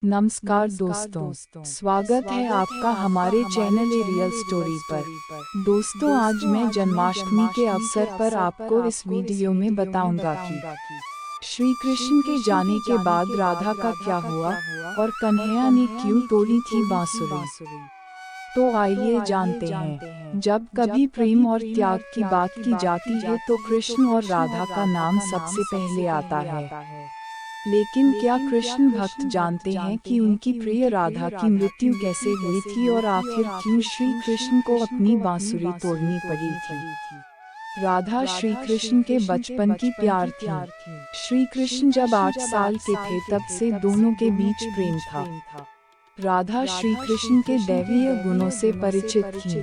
नमस्कार दोस्तों, स्वागत है आपका हमारे चैनल ए रियल स्टोरी पर। दोस्तों, आज मैं जन्माष्टमी के अवसर पर आपको इस वीडियो में बताऊंगा कि श्री कृष्ण के जाने के बाद राधा का क्या हुआ और कन्हैया ने क्यों तोड़ी थी बांसुरी। तो आइए जानते हैं। जब कभी प्रेम और त्याग की बात की जाती है तो कृष्ण और राधा का नाम सबसे पहले आता है। लेकिन क्या कृष्ण भक्त जानते हैं कि उनकी प्रिय राधा की मृत्यु कैसे हुई थी और आखिर क्यों श्री कृष्ण को अपनी बांसुरी तोड़नी पड़ी थी। राधा श्री कृष्ण के बचपन की प्यार थी। श्री कृष्ण जब 8 साल के थे तब से दोनों के बीच प्रेम था। राधा श्री कृष्ण के दैवीय गुणों से परिचित थी।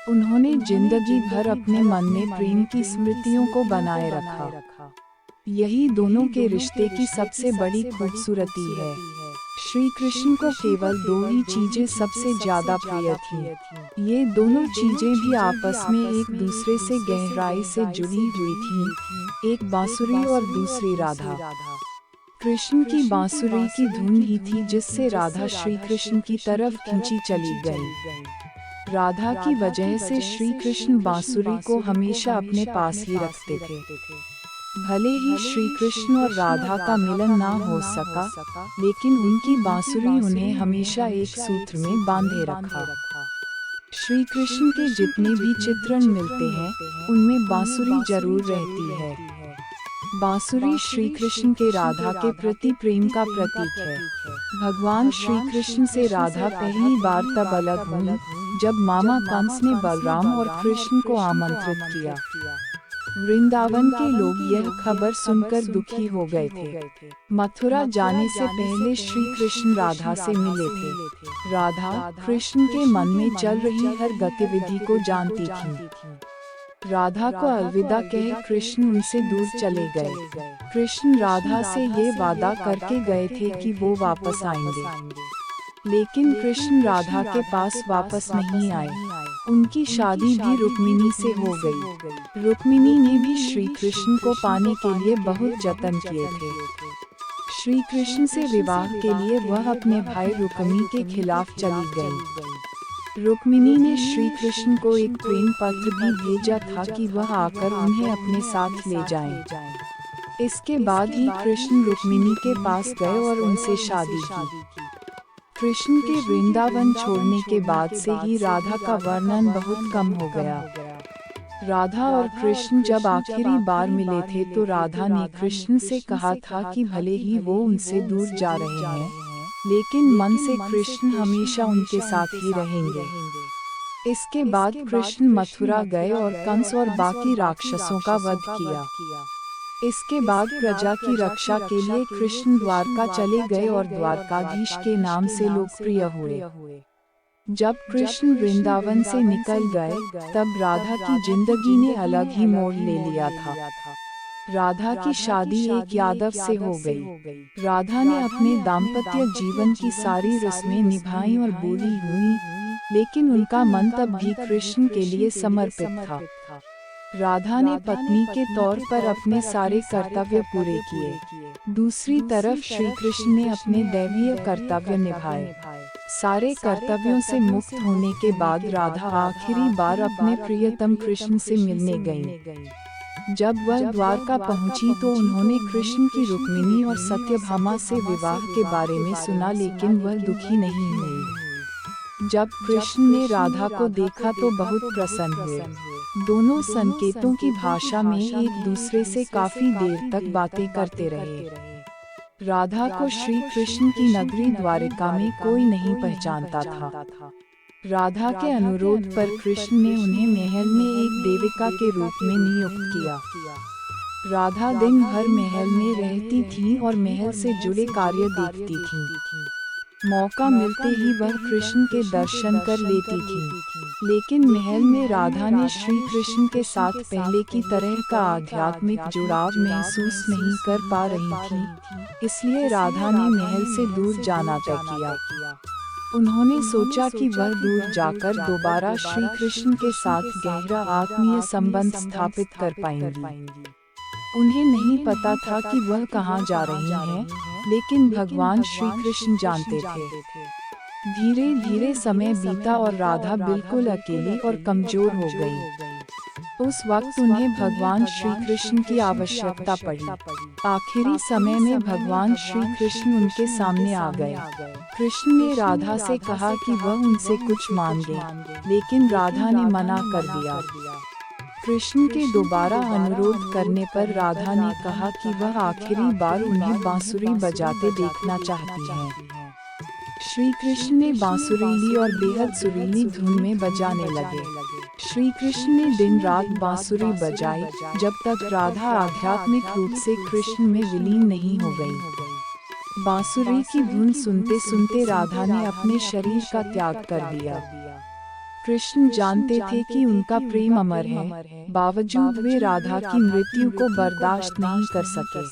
उन्होंने जिंदगी भर अपने मन में प्रेम की स्मृतियों को बनाए रखा। यही दोनों के रिश्ते की सबसे बड़ी खूबसूरती है। श्री कृष्ण को केवल 2 ही चीजें सबसे ज्यादा प्रिय थीं। ये दोनों चीजें भी आपस में एक दूसरे से गहराई से जुड़ी हुई थीं, एक बांसुरी और दूसरी राधा। कृष्ण की बांसुरी की धुन ही थी जिससे राधा श्री कृष्ण की तरफ खींची चली गई। राधा की वजह से श्री कृष्ण बांसुरी को हमेशा अपने पास ही रखते थे। भले ही श्री कृष्ण और राधा का मिलन ना हो सका, लेकिन उनकी बांसुरी उन्हें हमेशा एक सूत्र में बांधे रखा। श्री कृष्ण के जितने भी चित्रण मिलते हैं, उनमें बांसुरी जरूर रहती है। बांसुरी श्री कृष्ण के राधा के प्रति प्रेम का प्रतीक है। भगवान श्री कृष्ण से राधा पहली बार तब अलग हुई जब मामा कंस ने बलराम और कृष्ण को आमंत्रित किया। वृंदावन के लोग यह खबर सुनकर दुखी हो गए थे। मथुरा जाने से पहले श्री कृष्ण राधा से मिले थे। राधा कृष्ण के मन में चल रही हर गतिविधि को जानती थी। राधा को अलविदा कह कृष्ण उनसे दूर चले गए। कृष्ण राधा से ये वादा करके गए थे कि वो वापस आएंगे, लेकिन कृष्ण राधा के पास वापस नहीं आए। उनकी शादी भी रुक्मिणी से हो गई। रुक्मिणी ने भी श्री कृष्ण को पाने के लिए बहुत जतन किए थे। श्री कृष्ण से विवाह के लिए वह अपने भाई रुक्मी के खिलाफ चली गई। रुक्मिणी ने श्री कृष्ण को एक प्रेम पत्र भी भेजा था कि वह आकर उन्हें अपने साथ ले जाएं। इसके बाद ही कृष्ण रुक्मिणी के पास गए और उनसे शादी की। कृष्ण के वृंदावन छोड़ने के बाद से ही राधा का वर्णन बहुत कम हो गया। राधा और कृष्ण जब आखिरी बार मिले थे तो राधा ने कृष्ण से कहा था कि भले ही वो उनसे दूर जा रहे हैं, लेकिन मन से कृष्ण हमेशा उनके साथ ही रहेंगे। इसके बाद कृष्ण मथुरा गए और कंस और बाकी राक्षसों का वध किया। इसके बाद प्रजा की रक्षा के लिए कृष्ण द्वारका चले गए और द्वारकाधीश के नाम से लोकप्रिय हुए। जब कृष्ण वृंदावन से निकल गए, तब राधा की जिंदगी ने अलग ही मोड़ ले लिया था। राधा की शादी एक यादव से हो गई। राधा ने अपने दाम्पत्य जीवन की सारी रस्में निभाई और बूढ़ी हुई, लेकिन उनका मन तब भी कृष्ण के लिए समर्पित था। राधा ने पत्नी के तौर पर अपने सारे कर्तव्य पूरे किए। दूसरी तरफ श्री कृष्ण ने अपने दैवीय कर्तव्य निभाए। सारे कर्तव्यों से मुक्त होने के बाद राधा आखिरी बार अपने प्रियतम कृष्ण से मिलने गईं। जब वह द्वारका पहुंची तो उन्होंने कृष्ण की रुक्मिणी और सत्यभामा से विवाह के बारे में सुना, लेकिन वह दुखी नहीं हुई। जब कृष्ण ने राधा को देखा तो बहुत प्रसन्न हुए। दोनों संकेतों की भाषा में एक दूसरे से काफी देर तक बातें करते रहे। राधा को श्री कृष्ण की नगरी द्वारिका में कोई नहीं पहचानता था। राधा के अनुरोध पर कृष्ण ने उन्हें महल में एक देविका के रूप में नियुक्त किया। राधा दिन भर महल में रहती थी और महल से जुड़े कार्य देखती थी। मौका मिलते ही वह कृष्ण के दर्शन कर लेती थी, लेकिन महल में राधा ने श्री कृष्ण के साथ पहले की तरह का आध्यात्मिक जुड़ाव महसूस नहीं कर पा रही थी। इसलिए राधा ने महल से दूर जाना तय किया। उन्होंने सोचा कि वह दूर जाकर दोबारा श्री कृष्ण के साथ गहरा आत्मीय संबंध स्थापित कर पाएंगी। उन्हें नहीं पता था कि वह कहाँ जा रही हैं, लेकिन भगवान श्री कृष्ण जानते थे। धीरे धीरे समय बीता और राधा बिल्कुल अकेली और कमजोर हो गई। उस वक्त उन्हें भगवान श्री कृष्ण की आवश्यकता पड़ी। आखिरी समय में भगवान श्री कृष्ण उनके सामने आ गए। कृष्ण ने राधा से कहा कि वह उनसे कुछ मांगे, लेकिन राधा ने मना कर दिया। कृष्ण के दोबारा अनुरोध करने पर राधा ने कहा कि वह आखिरी बार उन्हें बांसुरी बजाते देखना चाहती हैं। श्री कृष्ण ने बांसुरी ली और बेहद सुरीली धुन में बजाने लगे। श्री कृष्ण ने दिन रात बांसुरी बजाई, जब तक राधा आध्यात्मिक रूप से कृष्ण में विलीन नहीं हो गई। बांसुरी की धुन सुनते सुनते राधा ने अपने शरीर का त्याग कर दिया। कृष्ण जानते थे कि उनका प्रेम अमर है, बावजूद वे राधा की मृत्यु को बर्दाश्त नहीं कर सके।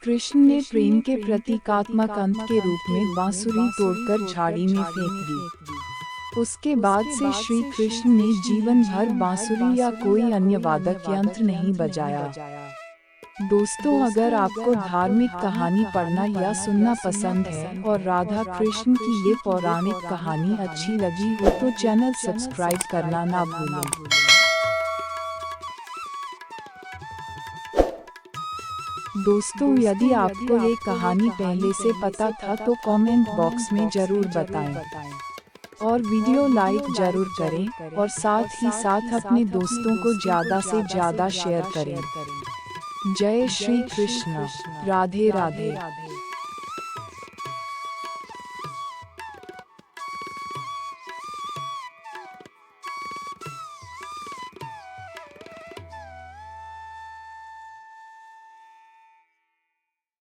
कृष्ण ने प्रेम के प्रतीकात्मक अंत के रूप में बांसुरी तोड़कर झाड़ी में फेंक दी। उसके बाद से श्री कृष्ण ने जीवन भर बांसुरी या कोई अन्य वादक यंत्र नहीं बजाया। दोस्तों, अगर आपको धार्मिक कहानी पढ़ना या सुनना पसंद है और राधा कृष्ण की ये पौराणिक कहानी अच्छी लगी हो तो चैनल सब्सक्राइब करना ना भूलें। दोस्तों, यदि आपको ये कहानी पहले से पता था तो कमेंट बॉक्स में जरूर बताएं और वीडियो लाइक जरूर करें और साथ ही साथ अपने दोस्तों को ज्यादा से ज्यादा शेयर करें। जय श्री कृष्ण। राधे राधे।